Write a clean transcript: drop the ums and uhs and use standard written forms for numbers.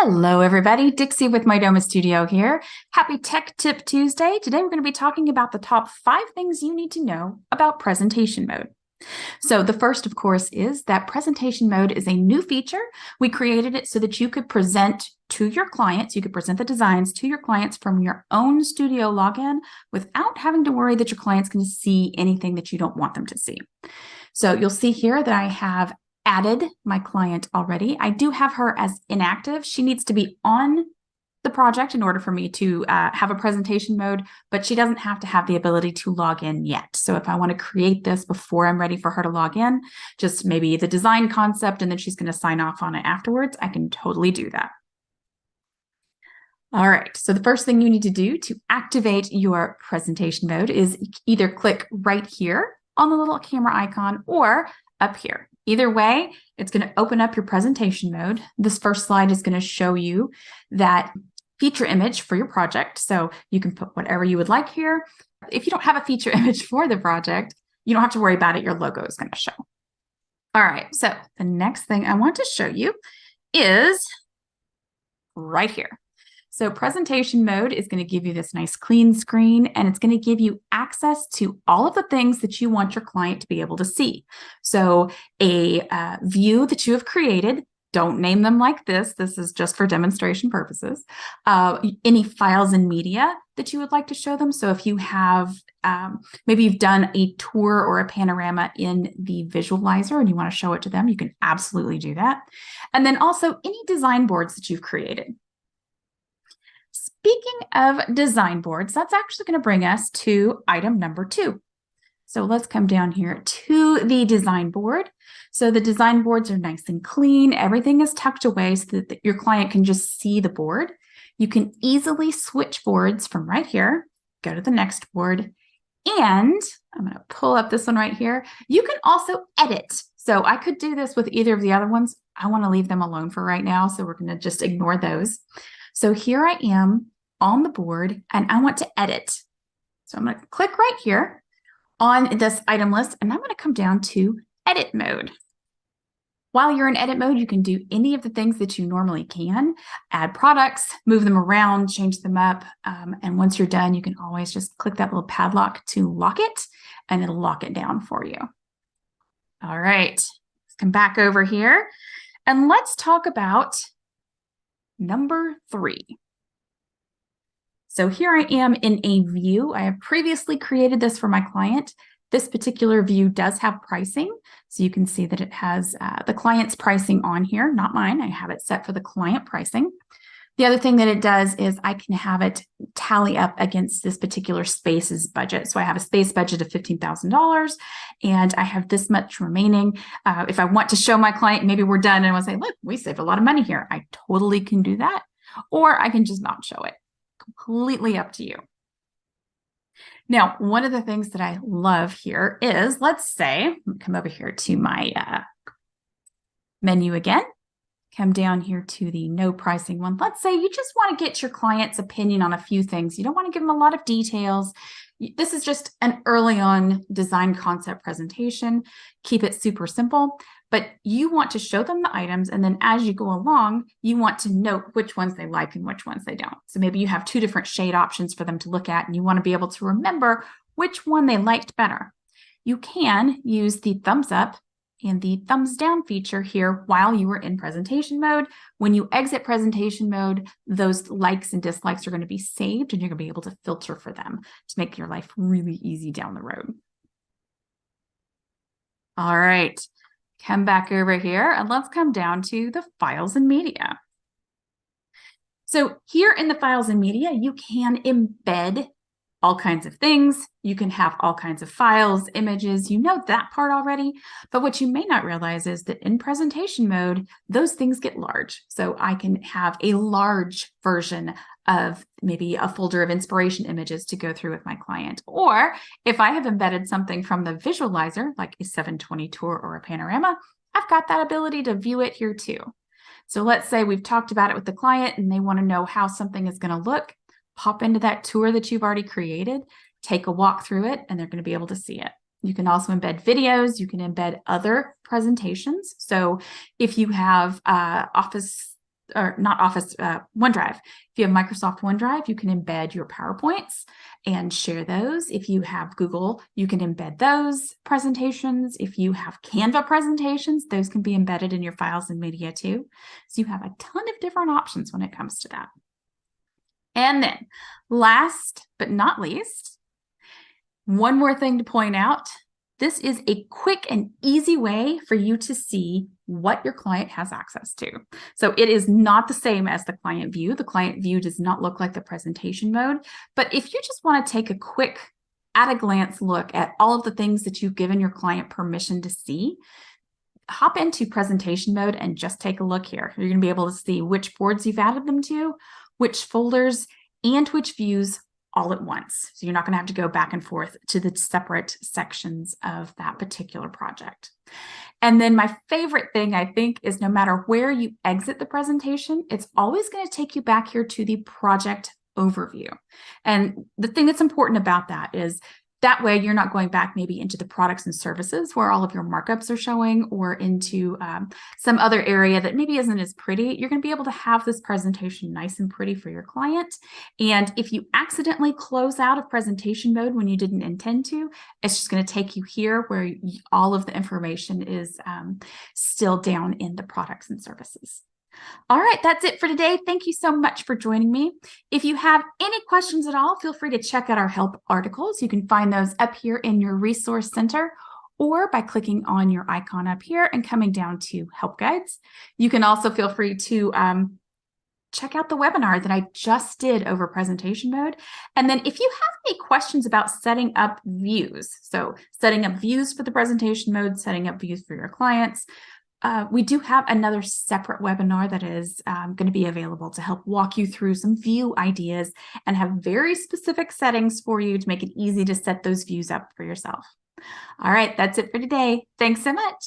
Hello, everybody. Dixie with Mydoma Studio here. Happy Tech Tip Tuesday. Today, we're going to be talking about the top 5 things you need to know about presentation mode. So the first, of course, is that presentation mode is a new feature. We created it so that you could present to your clients. You could present the designs to your clients from your own studio login without having to worry that your client's going to see anything that you don't want them to see. So you'll see here that I have added my client already. I do have her as inactive. She needs to be on the project in order for me to have a presentation mode, but she doesn't have to have the ability to log in yet. So if I want to create this before I'm ready for her to log in, just maybe the design concept, and then she's going to sign off on it afterwards, I can totally do that. All right, so the first thing you need to do to activate your presentation mode is either click right here on the little camera icon or up here. Either way, it's going to open up your presentation mode. This first slide is going to show you that feature image for your project. So you can put whatever you would like here. If you don't have a feature image for the project, you don't have to worry about it. Your logo is going to show. All right, so the next thing I want to show you is right here. So presentation mode is going to give you this nice clean screen, and it's going to give you access to all of the things that you want your client to be able to see. So a view that you have created, don't name them like this. This is just for demonstration purposes. Any files and media that you would like to show them. So if you have, maybe you've done a tour or a panorama in the visualizer and you want to show it to them, you can absolutely do that. And then also any design boards that you've created. Speaking of design boards, that's actually going to bring us to item number 2. So let's come down here to the design board. So the design boards are nice and clean. Everything is tucked away so that your client can just see the board. You can easily switch boards from right here, go to the next board, and I'm going to pull up this one right here. You can also edit. So I could do this with either of the other ones. I want to leave them alone for right now, so we're going to just ignore those. So here I am on the board and I want to edit. So I'm going to click right here on this item list and I'm going to come down to edit mode. While you're in edit mode, you can do any of the things that you normally can. Add products, move them around, change them up. And once you're done, you can always just click that little padlock to lock it and it'll lock it down for you. All right, let's come back over here and let's talk about number 3. So here I am in a view. I have previously created this for my client. This particular view does have pricing. So you can see that it has the client's pricing on here, not mine. I have it set for the client pricing. The other thing that it does is I can have it tally up against this particular space's budget. So I have a space budget of $15,000 and I have this much remaining. If I want to show my client, maybe we're done and I want to say, look, we saved a lot of money here. I totally can do that. Or I can just not show it. Completely up to you. Now, one of the things that I love here is, let's say, come over here to my menu again. Come down here to the no pricing one. Let's say you just want to get your client's opinion on a few things. You don't want to give them a lot of details. This is just an early on design concept presentation. Keep it super simple, but you want to show them the items. And then as you go along, you want to note which ones they like and which ones they don't. So maybe you have 2 different shade options for them to look at and you want to be able to remember which one they liked better. You can use the thumbs up and the thumbs down feature here while you are in presentation mode. When you exit presentation mode, those likes and dislikes are going to be saved and you're going to be able to filter for them to make your life really easy down the road. All right, come back over here and let's come down to the files and media. So here in the files and media, you can embed all kinds of things. You can have all kinds of files, images, you know that part already. But what you may not realize is that in presentation mode, those things get large. So I can have a large version of maybe a folder of inspiration images to go through with my client. Or if I have embedded something from the visualizer, like a 720 tour or a panorama, I've got that ability to view it here too. So let's say we've talked about it with the client and they want to know how something is going to look. Pop into that tour that you've already created, take a walk through it, and they're going to be able to see it. You can also embed videos. You can embed other presentations. So if you have office or not Office, OneDrive. If you have Microsoft OneDrive, you can embed your PowerPoints and share those. If you have Google, you can embed those presentations. If you have Canva presentations, those can be embedded in your files and media too. So you have a ton of different options when it comes to that. And then last but not least, one more thing to point out. This is a quick and easy way for you to see what your client has access to. So it is not the same as the client view. The client view does not look like the presentation mode. But if you just want to take a quick at a glance look at all of the things that you've given your client permission to see, hop into presentation mode and just take a look here. You're going to be able to see which boards you've added them to, which folders, and which views all at once. So you're not going to have to go back and forth to the separate sections of that particular project. And then my favorite thing, I think, is no matter where you exit the presentation, it's always going to take you back here to the project overview. And the thing that's important about that is that way you're not going back maybe into the products and services where all of your markups are showing, or into some other area that maybe isn't as pretty. You're going to be able to have this presentation nice and pretty for your client. And if you accidentally close out of presentation mode when you didn't intend to, it's just going to take you here where all of the information is still down in the products and services. All right, that's it for today. Thank you so much for joining me. If you have any questions at all, feel free to check out our help articles. You can find those up here in your resource center, or by clicking on your icon up here and coming down to help guides. You can also feel free to check out the webinar that I just did over presentation mode. And then if you have any questions about setting up views, so setting up views for the presentation mode, setting up views for your clients, we do have another separate webinar that is going to be available to help walk you through some view ideas and have very specific settings for you to make it easy to set those views up for yourself. All right, that's it for today. Thanks so much.